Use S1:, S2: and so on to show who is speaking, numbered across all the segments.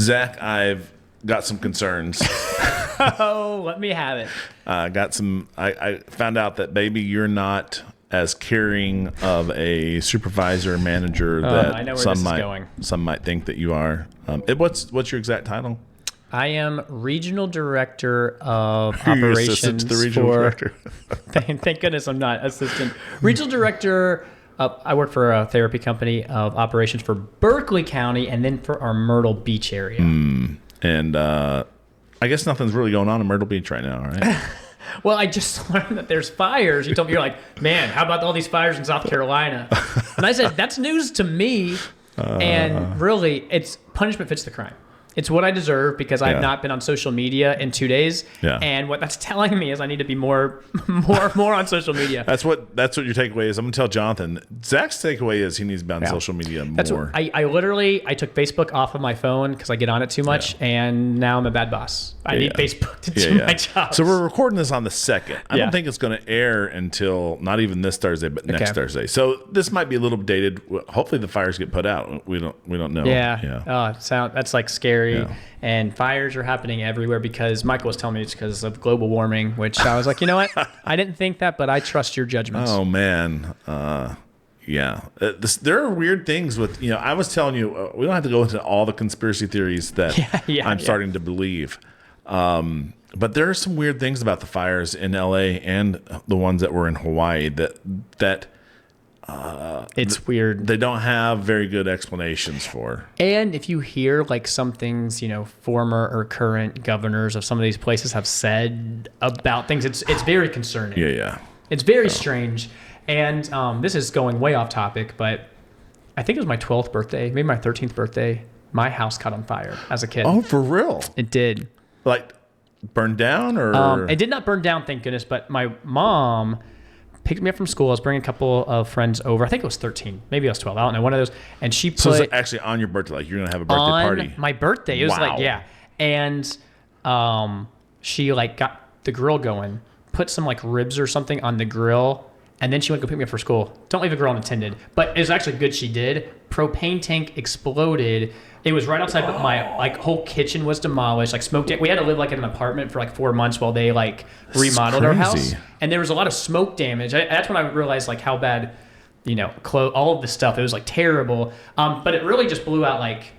S1: Zach, I've got some concerns.
S2: Oh, let me have it.
S1: I found out that maybe you're not as caring of a supervisor or manager that
S2: I know where this is going.
S1: Some might think that you are. What's your exact title?
S2: I am Regional Director of Operations.
S1: Assistant to the Regional Director.
S2: Thank goodness I'm not assistant. Regional Director. I work for a therapy company of operations for Berkeley County and then for our Myrtle Beach area.
S1: And I guess nothing's really going on in Myrtle Beach right now, right?
S2: Well, I just learned that there's fires. You told me, you're like, man, how about all these fires in South Carolina? And I said, that's news to me. And really, it's punishment fits the crime. It's what I deserve because I've not been on social media in 2 days. Yeah. And what that's telling me is I need to be more on social media.
S1: That's what your takeaway is. I'm gonna tell Jonathan. Zach's takeaway is he needs to be on social media more.
S2: I literally took Facebook off of my phone because I get on it too much, and now I'm a bad boss. I need Facebook to do my job.
S1: So we're recording this on the 2nd. I don't think it's going to air until not even this Thursday, but next Thursday. So this might be a little dated. Hopefully the fires get put out. We don't know.
S2: Yeah. That's like scary. Yeah. And fires are happening everywhere because Michael was telling me it's because of global warming, which I was like, you know what? I didn't think that, but I trust your judgments.
S1: Oh man. There are weird things with, I was telling you, we don't have to go into all the conspiracy theories that I'm starting to believe. But there are some weird things about the fires in LA and the ones that were in Hawaii that
S2: it's weird.
S1: They don't have very good explanations for.
S2: And if you hear like some things, former or current governors of some of these places have said about things, it's very concerning.
S1: Yeah.
S2: It's very strange. And this is going way off topic, but I think it was my 12th birthday, maybe my 13th birthday. My house caught on fire as a kid.
S1: Oh, for real?
S2: It did.
S1: Like burned down or?
S2: It did not burn down, thank goodness. But my mom picked me up from school. I was bringing a couple of friends over. I think it was 13. Maybe I was 12. I don't know. One of those. And she put...
S1: So it's actually on your birthday. Like you're going to have a birthday party.
S2: On my birthday. It was And she like got the grill going, put some like ribs or something on the grill. And then she went to go pick me up for school. Don't leave a girl unattended. But it was actually good she did. Propane tank exploded. It was right outside, but my like whole kitchen was demolished. Like smoke. We had to live like in an apartment for like 4 months while they like remodeled our house. And there was a lot of smoke damage. That's when I realized like how bad, all of the stuff. It was like terrible. But it really just blew out like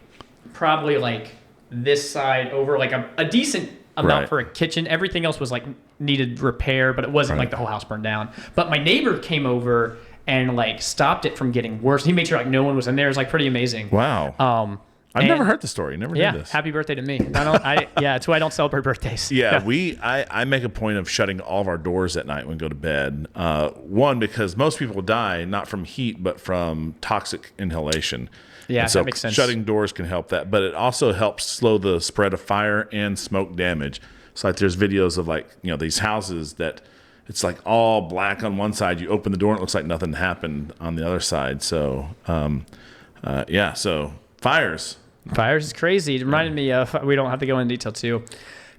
S2: probably like this side over like a decent amount for a kitchen. Everything else was like needed repair, but it wasn't like the whole house burned down. But my neighbor came over and like stopped it from getting worse. He made sure like no one was in there. It was like pretty amazing.
S1: Wow. I've never heard the story. Never knew this.
S2: Happy birthday to me. It's why I don't celebrate birthdays.
S1: I make a point of shutting all of our doors at night when we go to bed. One, because most people die not from heat, but from toxic inhalation.
S2: Yeah,
S1: so
S2: that makes sense.
S1: Shutting doors can help that, but it also helps slow the spread of fire and smoke damage. So like there's videos of like, these houses that it's like all black on one side. You open the door and it looks like nothing happened on the other side. So, so fires.
S2: Fires is crazy. It reminded me of, we don't have to go into detail too,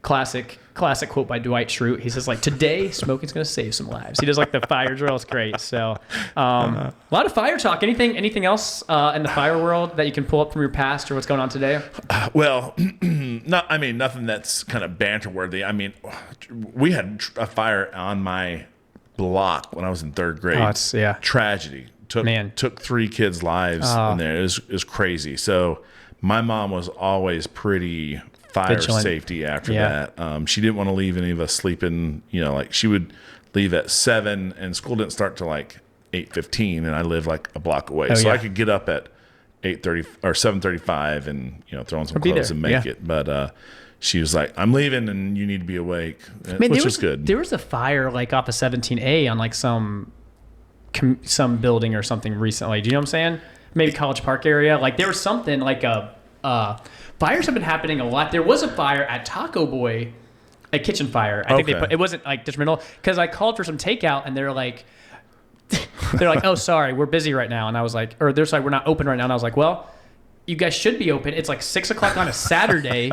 S2: classic quote by Dwight Schrute. He says like, today smoking's going to save some lives. He does like the fire drill. It's great. So a lot of fire talk. Anything else in the fire world that you can pull up from your past or what's going on today?
S1: Well, nothing that's kind of banter worthy. I mean, we had a fire on my block when I was in 3rd grade.
S2: Oh, it's
S1: tragedy. Took 3 kids' lives in there. It was crazy. So my mom was always pretty fire
S2: vigilant.
S1: Safety after that. She didn't want to leave any of us sleeping. Like she would leave at 7 and school didn't start till like 8:15 and I lived like a block away. I could get up at 8:30 or 7:35 and throw on some clothes and make it. But she was like, "I'm leaving and you need to be awake," which was good.
S2: There was a fire like off of 17A on like some building or something recently. Do you know what I'm saying? Maybe College Park area. Like there was something like fires have been happening a lot. There was a fire at Taco Boy, a kitchen fire. I think it wasn't like detrimental because I called for some takeout and they're like, "Oh, sorry, we're busy right now." And I was like, or they're like, "We're not open right now." And I was like, "Well, you guys should be open. It's like 6:00 on a Saturday."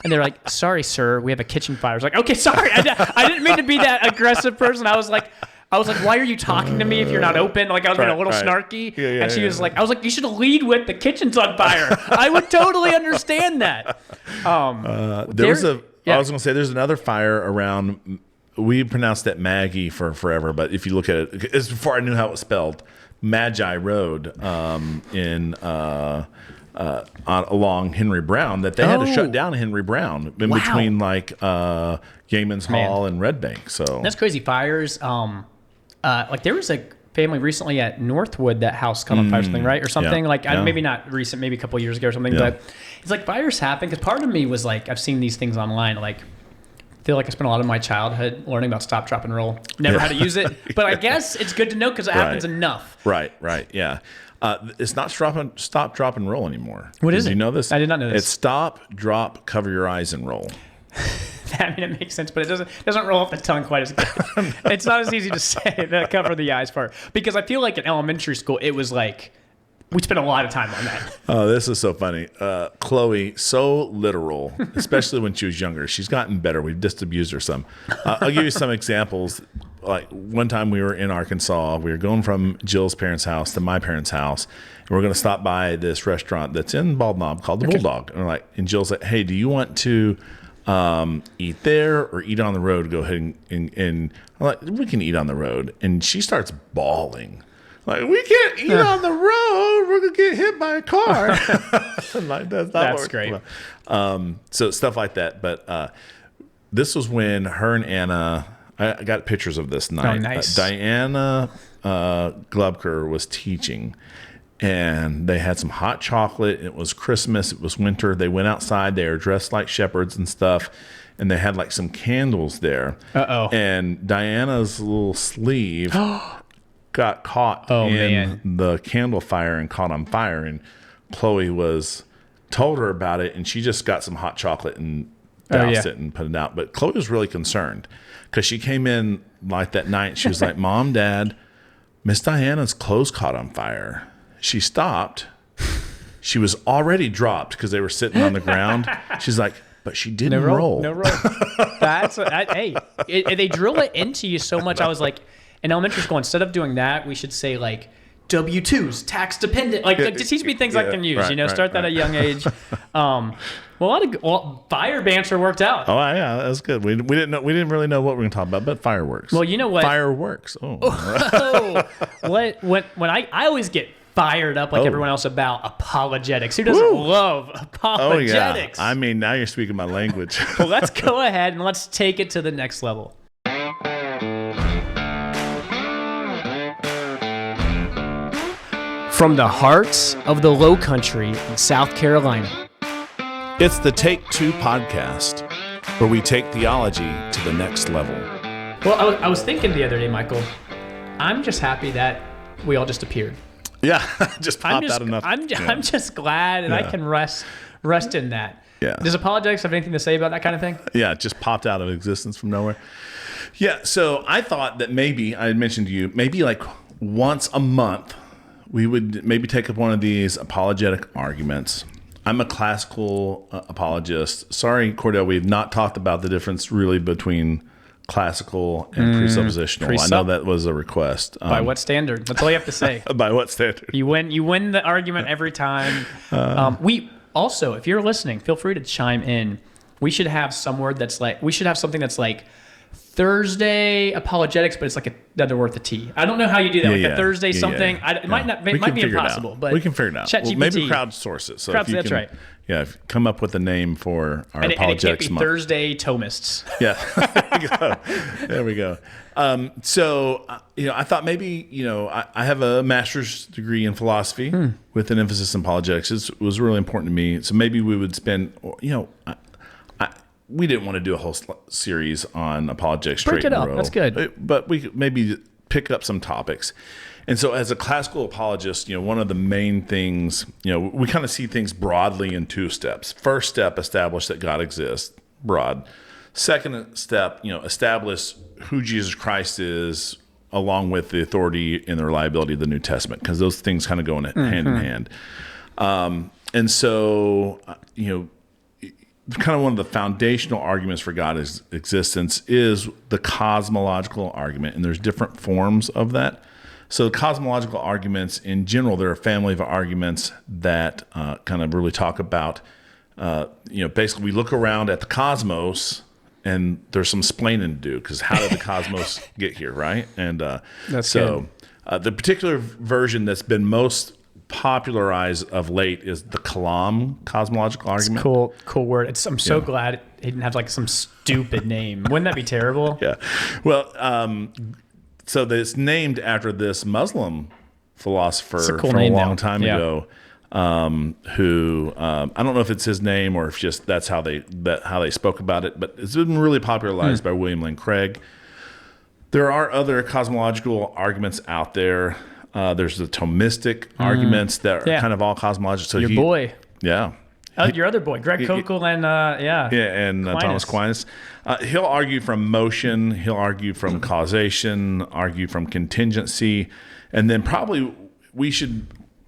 S2: And they're like, "Sorry, sir, we have a kitchen fire." I was like, "Okay, sorry. I didn't mean to be that aggressive person." I was like, I was like, why are you talking to me if you're not open? Like I was being a little snarky. And she was like, I was like, you should lead with the kitchen's on fire. I would totally understand that.
S1: I was going to say there's another fire around. We pronounced it Maggie for forever, but if you look at it, it's before I knew how it was spelled. Magi Road along Henry Brown that they had to shut down Henry Brown in between like Yeaman's Hall and Red Bank. So
S2: that's crazy. Fires. Like there was a family recently at Northwood that house caught on fire, something, right, or something maybe not recent, maybe a couple of years ago or something. But it's like fires happen because part of me was like, I've seen these things online, like. I feel like I spent a lot of my childhood learning about stop, drop, and roll. Never had to use it, but I guess it's good to know because it happens enough.
S1: Right, yeah. It's not stop, drop, and roll anymore.
S2: What is it?
S1: Did you know this?
S2: I did not know this.
S1: It's stop, drop, cover your eyes, and roll.
S2: I mean, it makes sense, but it doesn't roll off the tongue quite as good. It's not as easy to say the cover the eyes part because I feel like in elementary school it was like. We spent a lot of time on that.
S1: Oh, this is so funny. Chloe, so literal, especially when she was younger. She's gotten better. We've just abused her some. I'll give you some examples. Like one time we were in Arkansas. We were going from Jill's parents' house to my parents' house. And we're going to stop by this restaurant that's in Bald Knob called the Bulldog. And Jill's like, hey, do you want to eat there or eat on the road? Go ahead and I'm like, we can eat on the road. And she starts bawling. Like, we can't eat on the road. We're going to get hit by a car. Like, that's
S2: great.
S1: So stuff like that. But this was when her and Anna, I got pictures of this night.
S2: Oh, nice.
S1: Diana Glubker was teaching. And they had some hot chocolate. It was Christmas. It was winter. They went outside. They were dressed like shepherds and stuff. And they had like some candles there.
S2: Uh-oh.
S1: And Diana's little sleeve... got caught in the candle fire and caught on fire, and Chloe told her about it, and she just got some hot chocolate and doused it and put it out. But Chloe was really concerned because she came in like that night. She was like, "Mom, Dad, Miss Diana's clothes caught on fire." She stopped. She was already dropped because they were sitting on the ground. She's like, but she didn't roll.
S2: No roll. They drill it into you so much. I was like. In elementary school, instead of doing that, we should say like W-2s, tax dependent, like to teach me things I can use. Start that at a young age. A lot of fire banter worked out.
S1: Oh yeah, that was good. We didn't really know what we were going to talk about, but fireworks.
S2: Well, you know what?
S1: Fireworks.
S2: When I always get fired up like everyone else about apologetics. Who doesn't love apologetics?
S1: Oh yeah. I mean, now you're speaking my language.
S2: Well, let's go ahead and let's take it to the next level. From the heart of the Low Country in South Carolina.
S1: It's the Take Two podcast, where we take theology to the next level.
S2: Well, I was thinking the other day, Michael, I'm just happy that we all just appeared.
S1: Yeah, just popped out enough.
S2: I'm just glad, and I can rest in that.
S1: Yeah.
S2: Does apologetics have anything to say about that kind of thing?
S1: Yeah, it just popped out of existence from nowhere. Yeah, so I thought that maybe, I had mentioned to you, maybe like once a month, we would maybe take up one of these apologetic arguments. I'm a classical apologist. Sorry, Cordell, we've not talked about the difference really between classical and presuppositional. I know that was a request.
S2: By what standard? That's all you have to say.
S1: By what standard?
S2: You win the argument every time. We also, if you're listening, feel free to chime in. We should have something that's like Thursday apologetics, but it's like another worth of tea. I don't know how you do that. A Thursday something. It might be impossible, but
S1: we can figure it out.
S2: ChatGPT.
S1: Maybe crowdsource it. So
S2: that's right.
S1: Yeah, come up with a name for our apologetics
S2: and it can't be
S1: month.
S2: Thursday Thomists.
S1: Yeah, there we go. So I thought maybe I have a master's degree in philosophy with an emphasis in apologetics. It was really important to me. So maybe we would spend we didn't want to do a whole series on apologetics straight in a row.
S2: That's good.
S1: But we could maybe pick up some topics. And so as a classical apologist, one of the main things, we kind of see things broadly in two steps. First step, establish that God exists, broad. Second step, establish who Jesus Christ is, along with the authority and the reliability of the New Testament, because those things kind of go hand in hand. And so, kind of one of the foundational arguments for God's existence is the cosmological argument, and there's different forms of that. So cosmological arguments in general, they're a family of arguments that kind of really talk about, basically we look around at the cosmos and there's some splaining to do, because how did the cosmos get here, right? And the particular version that's been most popularized of late is the Kalam Cosmological Argument.
S2: It's cool word. I'm so glad it didn't have like some stupid name. Wouldn't that be terrible?
S1: Yeah. Well, so it's named after this Muslim philosopher from a long time ago, who I don't know if it's his name or if just that's how they spoke about it, but it's been really popularized by William Lane Craig. There are other cosmological arguments out there. There's the Thomistic arguments that are kind of all cosmological. So
S2: your boy.
S1: Yeah.
S2: Your other boy, Greg Kokel and
S1: Thomas Aquinas. He'll argue from motion, he'll argue from causation, argue from contingency, and then probably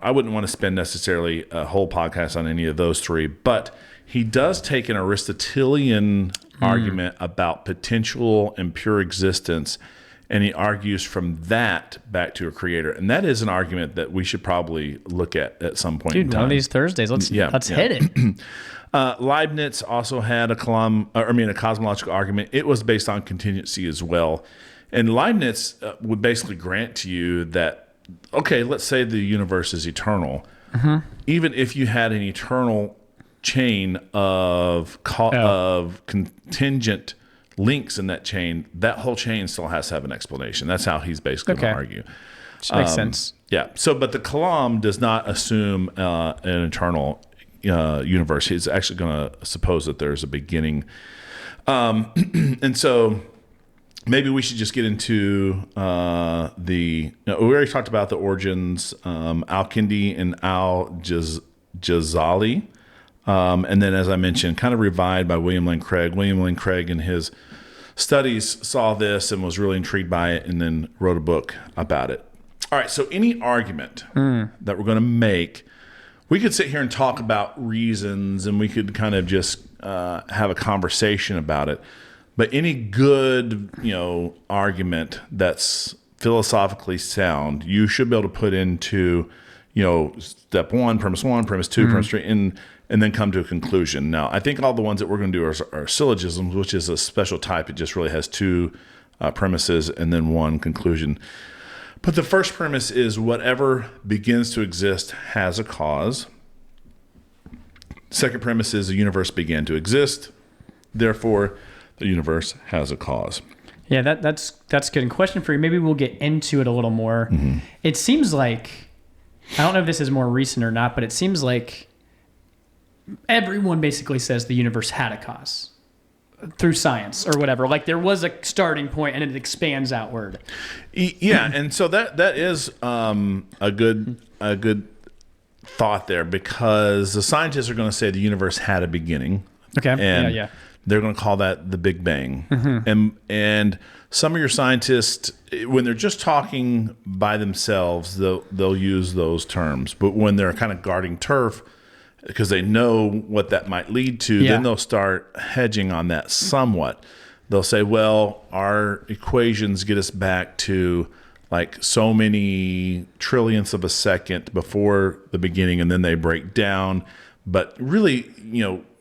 S1: I wouldn't want to spend necessarily a whole podcast on any of those three, but he does take an Aristotelian argument about potential and pure existence, and he argues from that back to a creator. And that is an argument that we should probably look at some point in time.
S2: One of these Thursdays, let's hit it.
S1: Leibniz also had a cosmological argument. It was based on contingency as well. And Leibniz would basically grant to you that, okay, let's say the universe is eternal. Even if you had an eternal chain of contingent links in that chain, that whole chain still has to have an explanation. That's how he's basically going to argue.
S2: Which makes sense.
S1: Yeah. So, but the Kalam does not assume an eternal universe. He's actually going to suppose that there's a beginning. And so maybe we should just get into we already talked about the origins, Al-Kindi and Al-Ghazali. And then, as I mentioned, kind of revived by William Lane Craig. William Lane Craig in his studies saw this and was really intrigued by it and then wrote a book about it. All right, so any argument that we're going to make, we could sit here and talk about reasons, and we could kind of just have a conversation about it. But any good, argument that's philosophically sound, you should be able to put into, step one, premise two, premise three, and then come to a conclusion. Now, I think all the ones that we're going to do are syllogisms, which is a special type. It just really has two premises and then one conclusion. But the first premise is whatever begins to exist has a cause. Second premise is the universe began to exist. Therefore, the universe has a cause.
S2: Yeah, that's good. And question for you, maybe we'll get into it a little more. It seems like, I don't know if this is more recent or not, but it seems like everyone basically says the universe had a cause through science or whatever. Like there was a starting point and it expands outward.
S1: Yeah, and so that is a good thought there, because the scientists are going to say the universe had a beginning.
S2: Okay.
S1: And they're going to call that the Big Bang. And some of your scientists, when they're just talking by themselves, they'll use those terms. But when they're kind of guarding turf, because they know what that might lead to, then they'll start hedging on that somewhat. They'll say, well, our equations get us back to like so many trillionths of a second before the beginning, and then they break down. But really,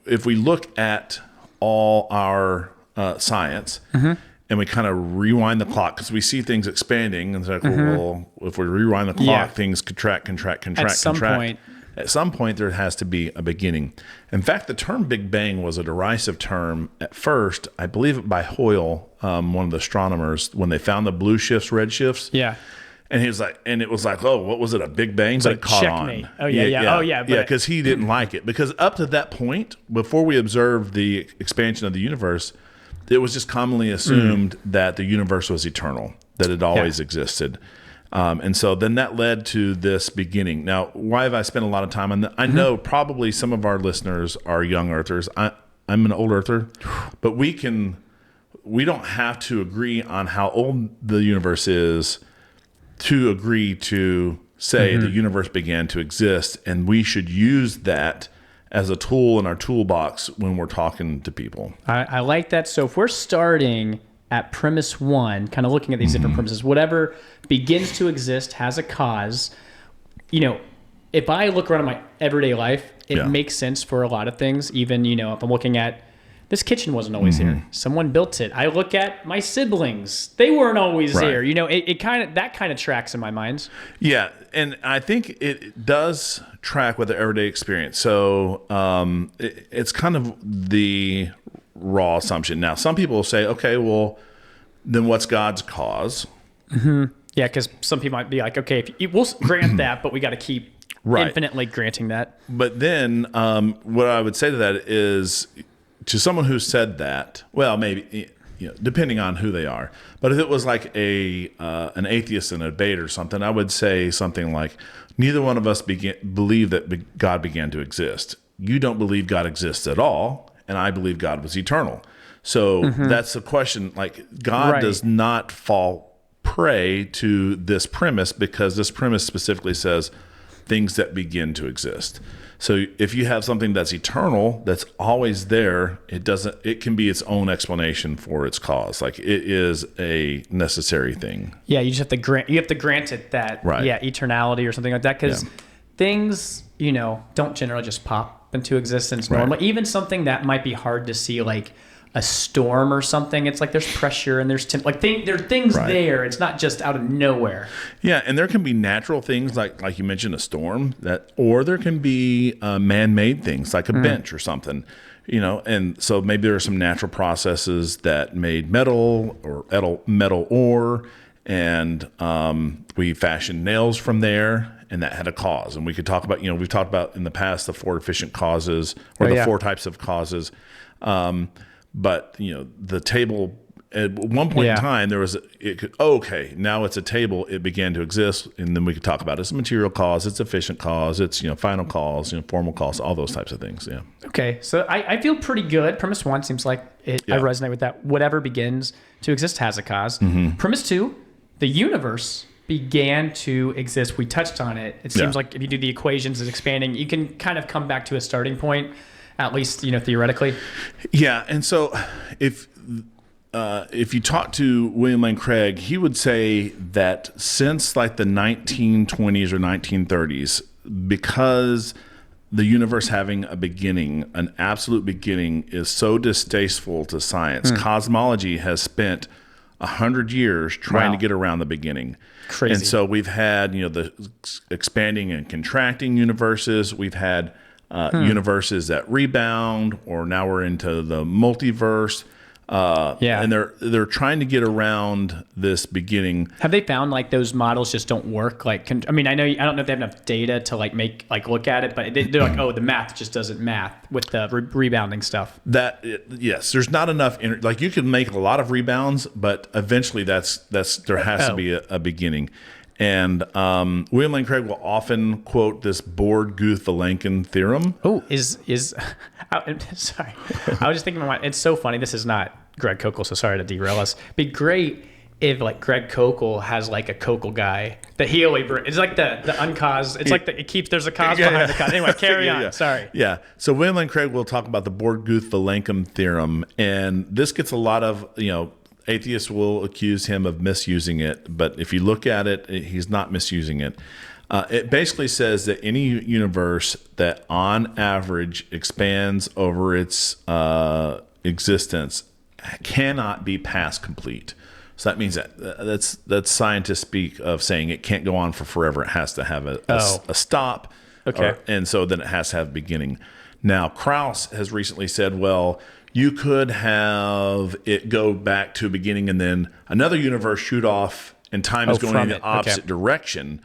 S1: if we look at all our science and we kind of rewind the clock, because we see things expanding, and it's like, well, if we rewind the clock, things contract. At some point, there has to be a beginning. In fact, the term Big Bang was a derisive term at first, I believe by Hoyle, one of the astronomers, when they found the blue shifts, red shifts. Yeah. And he was like, oh, what was it, a Big Bang? But
S2: like,
S1: it caught
S2: checkmate.
S1: on.
S2: Oh, yeah.
S1: Because he didn't like it. Because up to that point, before we observed the expansion of the universe, it was just commonly assumed that the universe was eternal, that it always existed. And so then that led to this beginning. Now, why have I spent a lot of time on that? I know probably some of our listeners are young earthers. I'm an old earther, but we don't have to agree on how old the universe is to agree to say the universe began to exist, and we should use that as a tool in our toolbox when we're talking to people.
S2: I like that. So if we're starting at premise one, kind of looking at these different premises, whatever begins to exist has a cause. If I look around my everyday life, it makes sense for a lot of things. Even, if I'm looking at this kitchen wasn't always here. Someone built it. I look at my siblings. They weren't always there. It kind of tracks in my mind.
S1: Yeah. And I think it does track with the everyday experience. So it's kind of the raw assumption. Now, some people will say, okay, well, then what's God's cause?
S2: Mm-hmm. Yeah, because some people might be like, okay, we'll grant that, but we got to keep infinitely granting that.
S1: But then what I would say to that is, to someone who said that, well, maybe, depending on who they are, but if it was like an atheist in a debate or something, I would say something like, neither one of us believe that God began to exist. You don't believe God exists at all, and I believe God was eternal. So that's a question, like God does not fall prey to this premise, because this premise specifically says things that begin to exist. So if you have something that's eternal, that's always there, it can be its own explanation for its cause. Like, it is a necessary thing.
S2: Yeah, you just have to grant it that eternality or something like that, because things, don't generally just pop into existence normally. Even something that might be hard to see, like a storm or something, it's like there's pressure and there's there are things there. It's not just out of nowhere.
S1: Yeah, and there can be natural things like you mentioned, a storm, or there can be man-made things like a bench or something, and so maybe there are some natural processes that made metal ore, and we fashioned nails from there, and that had a cause. And we could talk about, we've talked about in the past the 4 efficient causes, or 4 types of causes. But the table at one point in time, there was now it's a table. It began to exist, and then we could talk about it's a material cause, it's efficient cause, it's final cause, formal cause, all those types of things. Yeah.
S2: Okay, so I feel pretty good. Premise 1 seems like I resonate with that. Whatever begins to exist has a cause. Premise 2, the universe began to exist. We touched on it. It seems like if you do the equations as expanding, you can kind of come back to a starting point. At least, theoretically. Yeah,
S1: and so if you talk to William Lane Craig, he would say that since like the 1920s or 1930s, because the universe having a beginning, an absolute beginning, is so distasteful to science, cosmology has spent 100 years trying to get around the beginning.
S2: Crazy.
S1: And so we've had, the expanding and contracting universes. We've had universes that rebound, or now we're into the multiverse. And they're trying to get around this beginning.
S2: Have they found like those models just don't work? I don't know if they have enough data to look at it, but they're like, the math just doesn't math with the rebounding stuff.
S1: Yes, there's not enough. You can make a lot of rebounds, but eventually there has to be a beginning. And William Lane Craig will often quote this Borde-Guth-Vilenkin theorem.
S2: Oh, sorry. I was just thinking, it's so funny. This is not Greg Kokel, so sorry to derail us. It'd be great if Greg Kokel has a Kokel guy that he only brings. It's like the uncaused. It's there's a cause behind the cause. Anyway, carry on. Sorry.
S1: Yeah. So William Lane Craig will talk about the Borde-Guth-Vilenkin theorem, and this gets a lot of atheists will accuse him of misusing it, but if you look at it, he's not misusing it. It basically says that any universe that on average expands over its existence cannot be past complete. So that means that's scientists speak of saying it can't go on for forever. It has to have a stop.
S2: Okay.
S1: And so then it has to have a beginning. Now, Krauss has recently said, well, you could have it go back to a beginning and then another universe shoot off, and time is going in the opposite direction.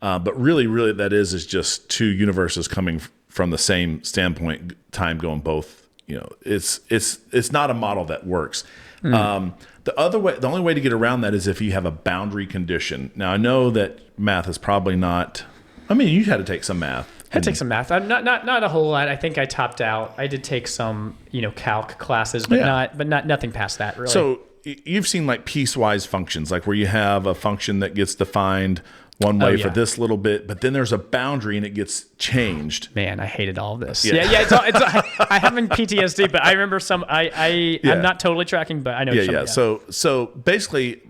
S1: But really, that is just 2 universes coming from the same standpoint, time going both. It's not a model that works. The only way to get around that is if you have a boundary condition. Now, I know that math is probably not. You had to take some math.
S2: I had to take some math. Not a whole lot. I think I topped out. I did take some, calc classes, but nothing past that really.
S1: So you've seen piecewise functions, where you have a function that gets defined one way for this little bit, but then there's a boundary and it gets changed.
S2: Man, I hated all of this. I haven't PTSD, but I remember I'm not totally tracking, but I know.
S1: So basically,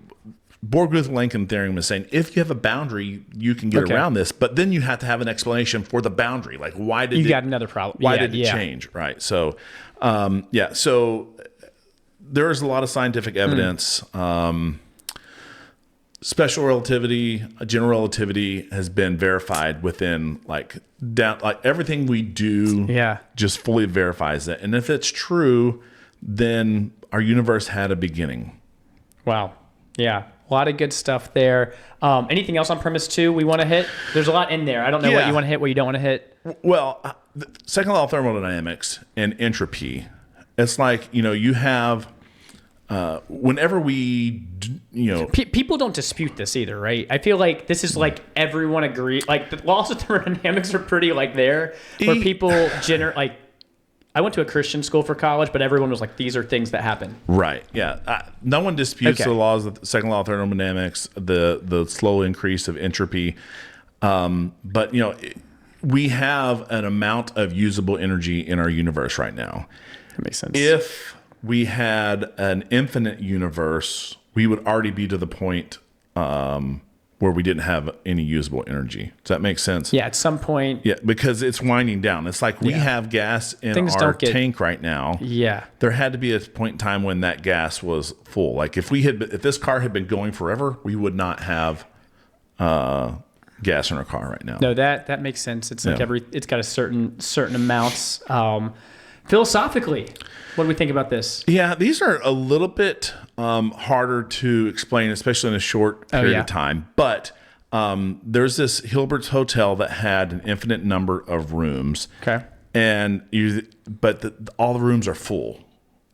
S1: Borguth-Lincoln theorem is saying if you have a boundary, you can get around this, but then you have to have an explanation for the boundary. Like, why did
S2: got another problem?
S1: Why did it change? Right. So, so there's a lot of scientific evidence. Special relativity, general relativity has been verified within like everything we do. Just fully verifies it. And if it's true, then our universe had a beginning.
S2: Wow. Yeah. A lot of good stuff there. Anything else on premise 2 we want to hit? There's a lot in there. I don't know what you want to hit, what you don't want to hit.
S1: Well, the second law of thermodynamics and entropy, it's like, you have, whenever we,
S2: people don't dispute this either, right? I feel like this is like everyone agrees. Like the laws of thermodynamics are pretty like there, where people I went to a Christian school for college, but everyone was like, these are things that happen.
S1: Right. Yeah. No one disputes the laws of the second law of thermodynamics, the slow increase of entropy. But we have an amount of usable energy in our universe right now.
S2: That makes sense.
S1: If we had an infinite universe, we would already be to the point where we didn't have any usable energy. Does that make sense?
S2: Yeah, at some point.
S1: Yeah, because it's winding down. It's like we have gas in our tank right now.
S2: Yeah.
S1: There had to be a point in time when that gas was full. Like if this car had been going forever, we would not have gas in our car right now.
S2: No, that makes sense. It's like it's got a certain amounts. Philosophically, what do we think about this?
S1: Yeah, these are a little bit harder to explain, especially in a short period of time. But there's this Hilbert's Hotel that had an infinite number of rooms.
S2: Okay.
S1: And all the rooms are full.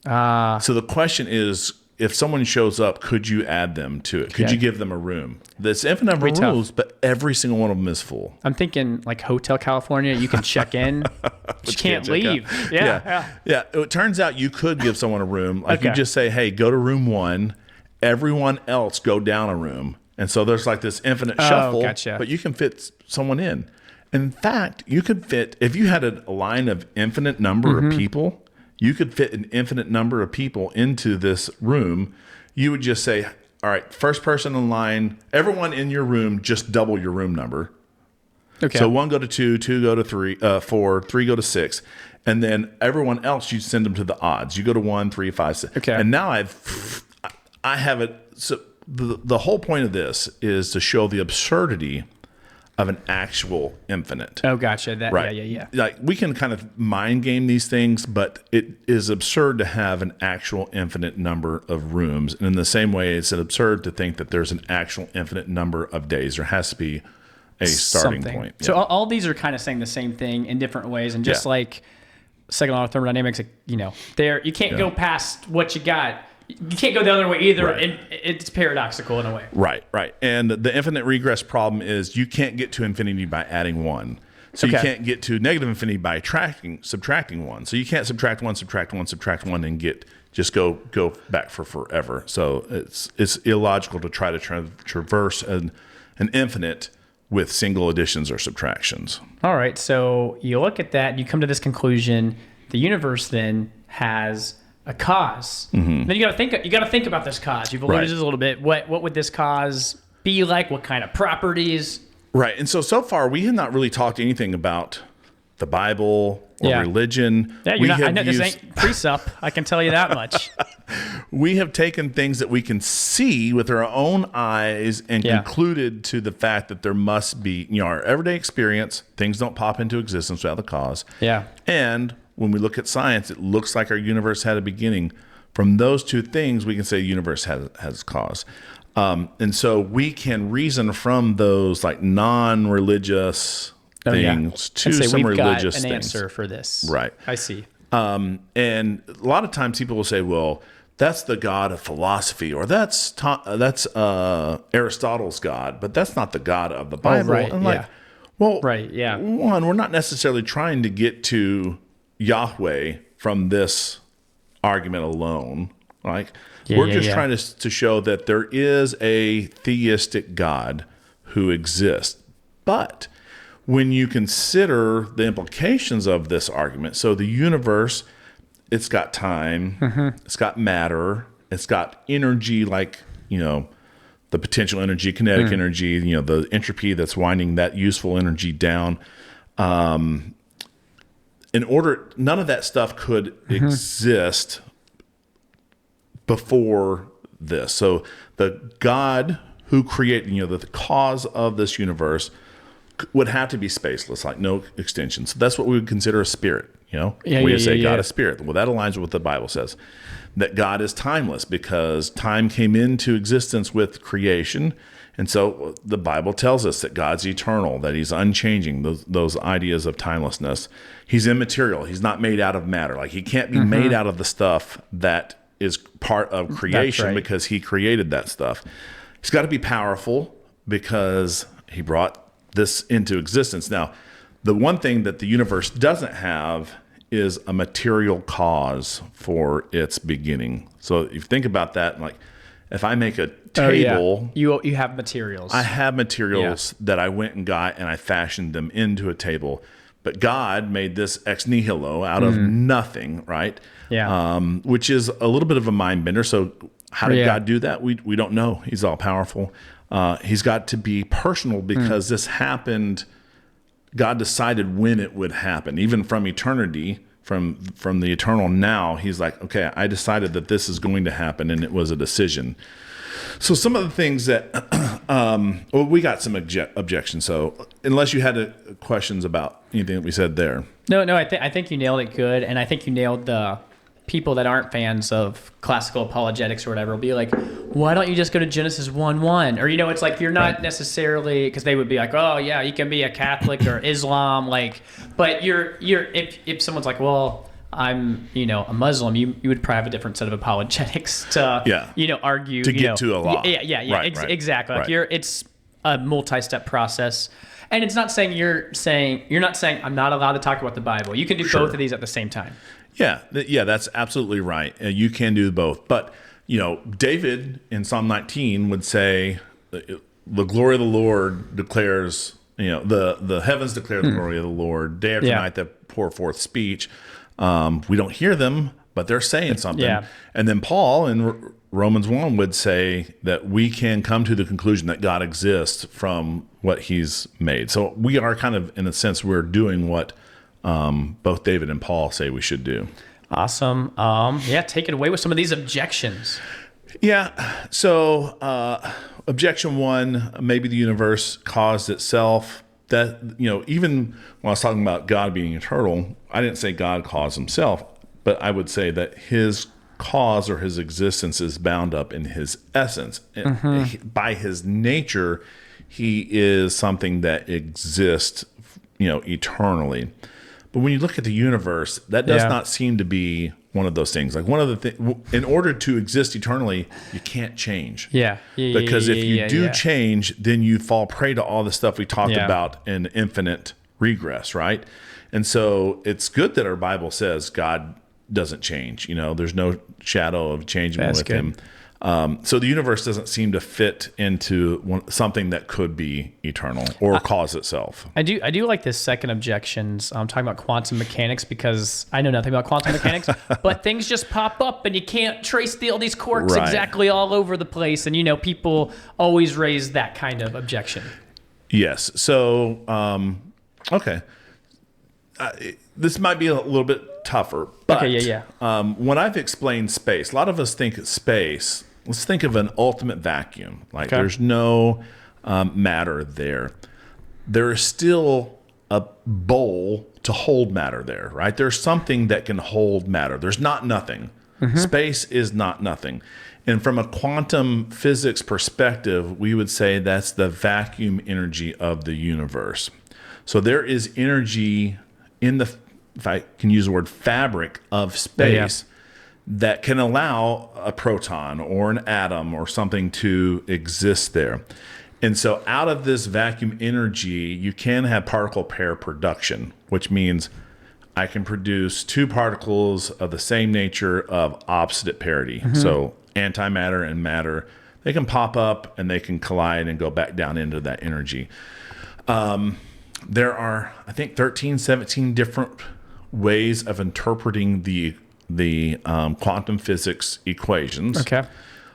S1: So the question is, if someone shows up, could you add them to it? Could you give them a room? This infinite number of rooms, but every single one of them is full.
S2: I'm thinking like Hotel California. You can check in, but you can't leave.
S1: Yeah. It turns out you could give someone a room. Like you just say, hey, go to room 1. Everyone else go down a room. And so there's like this infinite shuffle, but you can fit someone in. In fact, you could fit, if you had a line of infinite number of people, you could fit an infinite number of people into this room. You would just say, all right, first person in line, everyone in your room, just double your room number.
S2: Okay.
S1: So 1 go to 2, 2 go to 3, 4, 3 go to 6. And then everyone else, you send them to the odds. You go to 1, 3, 5, 6.
S2: Okay.
S1: And now I have it. So the whole point of this is to show the absurdity of an actual infinite.
S2: Oh, gotcha.
S1: Right.
S2: Yeah.
S1: Like we can kind of mind game these things, but it is absurd to have an actual infinite number of rooms. And in the same way, it's absurd to think that there's an actual infinite number of days. There has to be a starting point.
S2: So all these are kind of saying the same thing in different ways. And just like second law of thermodynamics, there you can't go past what you got. You can't go the other way either. Right. And it's paradoxical in a way.
S1: Right. And the infinite regress problem is you can't get to infinity by adding 1. So you can't get to negative infinity by subtracting 1. So you can't subtract 1, and just go back for forever. So it's illogical to try to traverse an infinite with single additions or subtractions.
S2: All right. So you look at that, you come to this conclusion. The universe then has a cause. Then you got to think about this cause. You've alluded to this a little bit. What would this cause be like? What kind of properties?
S1: Right. And so far we have not really talked anything about the Bible or religion.
S2: Yeah, I know this ain't precept. I can tell you that much.
S1: We have taken things that we can see with our own eyes and concluded to the fact that there must be, our everyday experience, things don't pop into existence without the cause.
S2: Yeah.
S1: And when we look at science, it looks like our universe had a beginning. From those two things, we can say the universe has cause. And so we can reason from those like non-religious things to some religious things.
S2: We've got an answer for this.
S1: Right.
S2: I see.
S1: And a lot of times people will say, well, that's the God of philosophy, or that's Aristotle's God, but that's not the God of the Bible.
S2: Oh, right.
S1: And one, we're not necessarily trying to get to Yahweh from this argument alone. We're just trying to show that there is a theistic God who exist. But when you consider the implications of this argument, so the universe, it's got time, it's got matter, it's got energy, like, the potential energy, kinetic energy, the entropy that's winding that useful energy down. None of that stuff could exist before this. So the God who created, the cause of this universe would have to be spaceless, like no extension. So that's what we would consider a spirit. We would say God is spirit. Well, that aligns with what the Bible says. That God is timeless because time came into existence with creation. And so the Bible tells us that God's eternal, that he's unchanging, those ideas of timelessness. He's immaterial. He's not made out of matter. Like, he can't be made out of the stuff that is part of creation because he created that stuff. He's got to be powerful because he brought this into existence. Now, the one thing that the universe doesn't have is a material cause for its beginning. So if you think about that, like, if I make a table,
S2: you have materials.
S1: I have materials that I went and got, and I fashioned them into a table. But God made this ex nihilo out of nothing, right?
S2: Yeah.
S1: Which is a little bit of a mind bender. So how did God do that? We don't know. He's all powerful. He's got to be personal because this happened. God decided when it would happen, even from eternity, from the eternal now. He's like, okay, I decided that this is going to happen, and it was a decision. So some of the things that, we got some objections. So unless you had questions about anything that we said there.
S2: No, I think you nailed it good, and I think you nailed the people that aren't fans of classical apologetics or whatever will be like, why don't you just go to Genesis 1:1? Or, it's like, you're not necessarily, because they would be like, oh yeah, you can be a Catholic or Islam, like, but you're if someone's like, well, I'm, a Muslim, you would probably have a different set of apologetics to, argue.
S1: To get to Allah.
S2: Yeah. Right. Exactly. Like, it's a multi-step process. And it's not saying you're not saying I'm not allowed to talk about the Bible. You can do both of these at the same time.
S1: Yeah, that's absolutely right. You can do both. But, David in Psalm 19 would say, the glory of the Lord declares, the heavens declare the glory of the Lord. Day after night they pour forth speech. We don't hear them, but they're saying something. Yeah. And then Paul in Romans 1 would say that we can come to the conclusion that God exists from what he's made. So we are kind of, in a sense, we're doing what both David and Paul say we should do.
S2: Awesome. Take it away with some of these objections.
S1: Yeah. So objection one, maybe the universe caused itself. That, even when I was talking about God being eternal, I didn't say God caused himself, but I would say that his cause or his existence is bound up in his essence. By his nature, he is something that exists, eternally. But when you look at the universe, that does not seem to be one of those things. Like, one of the things, in order to exist eternally, you can't change. Because if you do change, then you fall prey to all the stuff we talked about in infinite regress, right? And so it's good that our Bible says God doesn't change. There's no shadow of changing with him. So the universe doesn't seem to fit into something that could be eternal or cause itself.
S2: I do like this second objections. I'm talking about quantum mechanics because I know nothing about quantum mechanics, but things just pop up and you can't trace all these quarks exactly all over the place. And, people always raise that kind of objection.
S1: Yes. So, okay. This might be a little bit tougher, but when I've explained space, a lot of us think space, let's think of an ultimate vacuum. Like, there's no matter there. There is still a bowl to hold matter there, right? There's something that can hold matter. There's not nothing. Space is not nothing. And from a quantum physics perspective, we would say that's the vacuum energy of the universe. So there is energy in the, if I can use the word, fabric of space that can allow a proton or an atom or something to exist there. And so out of this vacuum energy, you can have particle pair production, which means I can produce two particles of the same nature of opposite parity. So antimatter and matter, they can pop up and they can collide and go back down into that energy. There are, I think, 13, 17 different ways of interpreting the quantum physics equations.
S2: Okay.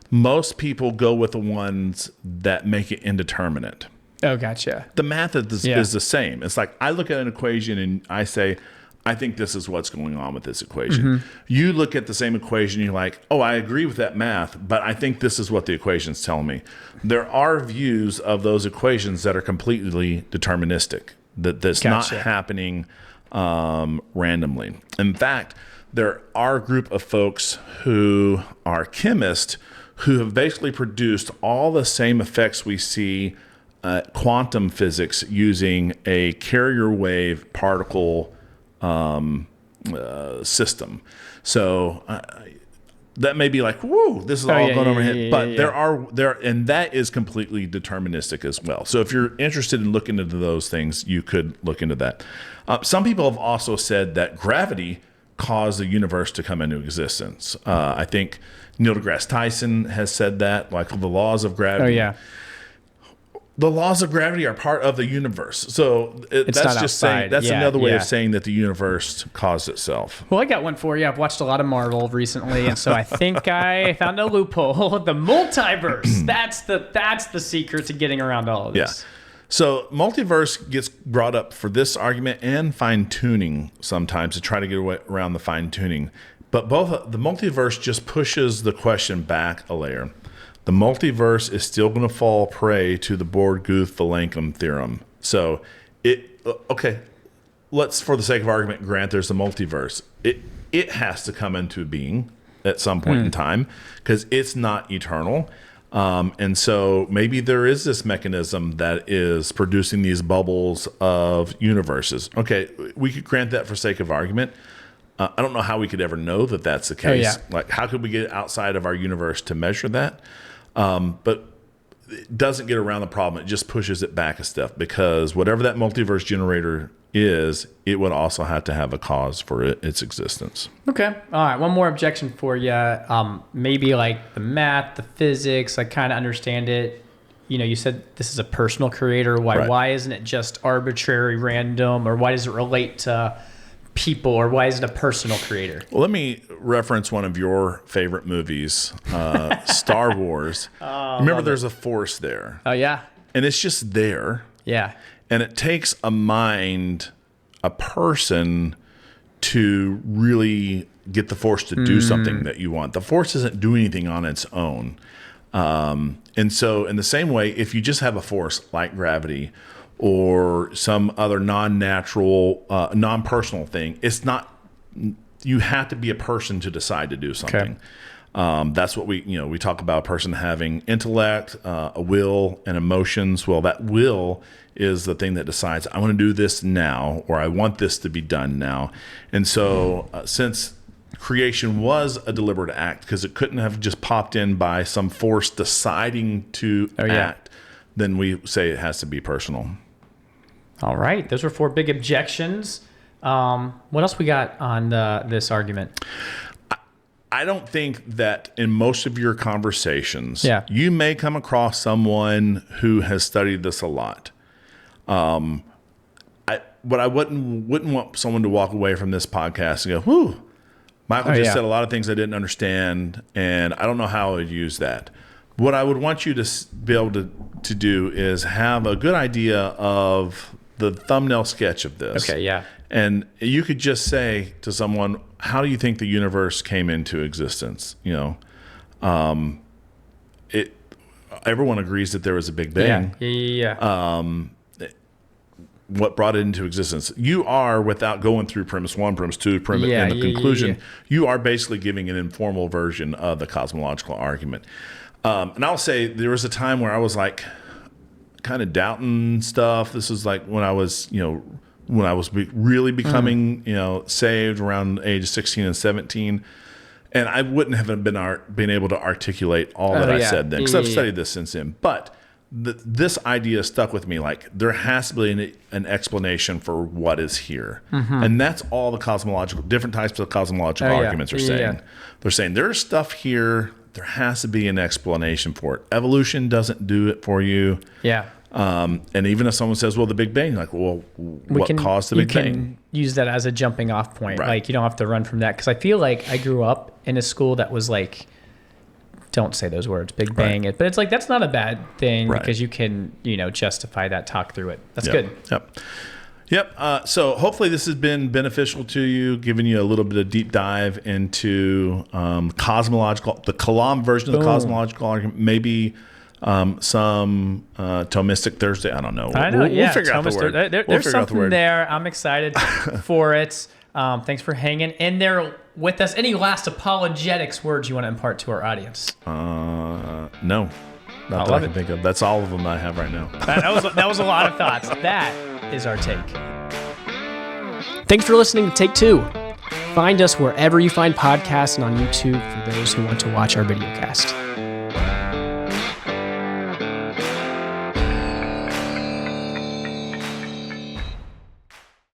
S1: Most people go with the ones that make it indeterminate.
S2: Oh, gotcha.
S1: The math is the same. It's like I look at an equation and I say, I think this is what's going on with this equation. You look at the same equation, you're like, oh, I agree with that math, but I think this is what the equation's telling me. There are views of those equations that are completely deterministic, that's not happening randomly. In fact, there are a group of folks who are chemists who have basically produced all the same effects we see quantum physics using a carrier wave particle system. So that may be like, whoa, this is all going over my head. But there, and that is completely deterministic as well. So if you're interested in looking into those things, you could look into that. Some people have also said that gravity caused the universe to come into existence. I think Neil deGrasse Tyson has said that, like the laws of gravity.
S2: Oh, yeah.
S1: The laws of gravity are part of the universe. So that's just outside. Saying that's another way of saying that the universe caused itself.
S2: Well, I got one for you. I've watched a lot of Marvel recently, and so I think I found a loophole. The multiverse. That's the secret to getting around all of this.
S1: Yeah. So multiverse gets brought up for this argument and fine-tuning sometimes to try to get around the fine-tuning. But both the multiverse just pushes the question back a layer. The multiverse is still going to fall prey to the Borg-Guth-Vilenkum theorem. So let's, for the sake of argument, grant there's a multiverse. It has to come into being at some point in time because it's not eternal. And so maybe there is this mechanism that is producing these bubbles of universes. Okay, we could grant that for sake of argument. I don't know how we could ever know that that's the case. Like, how could we get outside of our universe to measure that? But it doesn't get around the problem. It just pushes it back a step because whatever that multiverse generator is, it would also have to have a cause for its existence.
S2: Okay. All right. One more objection for you. Maybe like the math, the physics, I kind of understand it. You know, you said this is a personal creator. Why isn't it just arbitrary, random, or why does it relate to people, or why is it a personal creator?
S1: Well, let me reference one of your favorite movies, Star Wars. Remember, there's a force there.
S2: Oh, yeah.
S1: And it's just there.
S2: Yeah.
S1: And it takes a mind, a person, to really get the force to do something that you want. The force doesn't do anything on its own. And so in the same way, if you just have a force like gravity or some other non-natural, non-personal thing, it's not, you have to be a person to decide to do something. Okay. That's what we talk about, a person having intellect, a will, and emotions. Well, that will is the thing that decides, I want to do this now, or I want this to be done now. And so since creation was a deliberate act, because it couldn't have just popped in by some force deciding to act, then we say it has to be personal.
S2: All right. Those were 4 big objections. What else we got on this argument?
S1: I don't think that in most of your conversations, you may come across someone who has studied this a lot. But I wouldn't want someone to walk away from this podcast and go, whew, Michael just said a lot of things I didn't understand, and I don't know how I would use that. What I would want you to be able to do is have a good idea of the thumbnail sketch of this. Okay, yeah. And you could just say to someone, how do you think the universe came into existence? Everyone agrees that there was a Big Bang. What brought it into existence? You are, without going through premise 1, premise 2, and the conclusion, you are basically giving an informal version of the cosmological argument. And I'll say there was a time where I was like kind of doubting stuff. This was like when I was, really becoming, saved around the age of 16 and 17. And I wouldn't have been able to articulate all that I said then, because I've studied this since then. But this idea stuck with me. Like, there has to be an explanation for what is here. Mm-hmm. And that's all the different types of cosmological arguments are saying. They're saying there's stuff here there has to be an explanation for it. Evolution doesn't do it for you.
S2: Yeah.
S1: And even if someone says, well, the Big Bang, like, well, what caused the Big Bang?
S2: You can use that as a jumping off point.
S1: Right.
S2: Like, you don't have to run from that. Because I feel like I grew up in a school that was like, don't say those words, Big Bang it. But it's like, that's not a bad thing because you can, justify that, talk through it. That's good.
S1: Yep. So hopefully this has been beneficial to you, giving you a little bit of deep dive into the Kalam version of the cosmological argument, maybe some Thomistic Thursday. I don't know. We'll figure out the word.
S2: There's something there. I'm excited for it. Thanks for hanging in there with us. Any last apologetics words you want to impart to our audience?
S1: No. Not that I can think of. That's all of them I have right now.
S2: That was a lot of thoughts. That is our take. Thanks for listening to Take Two. Find us wherever you find podcasts and on YouTube for those who want to watch our videocast.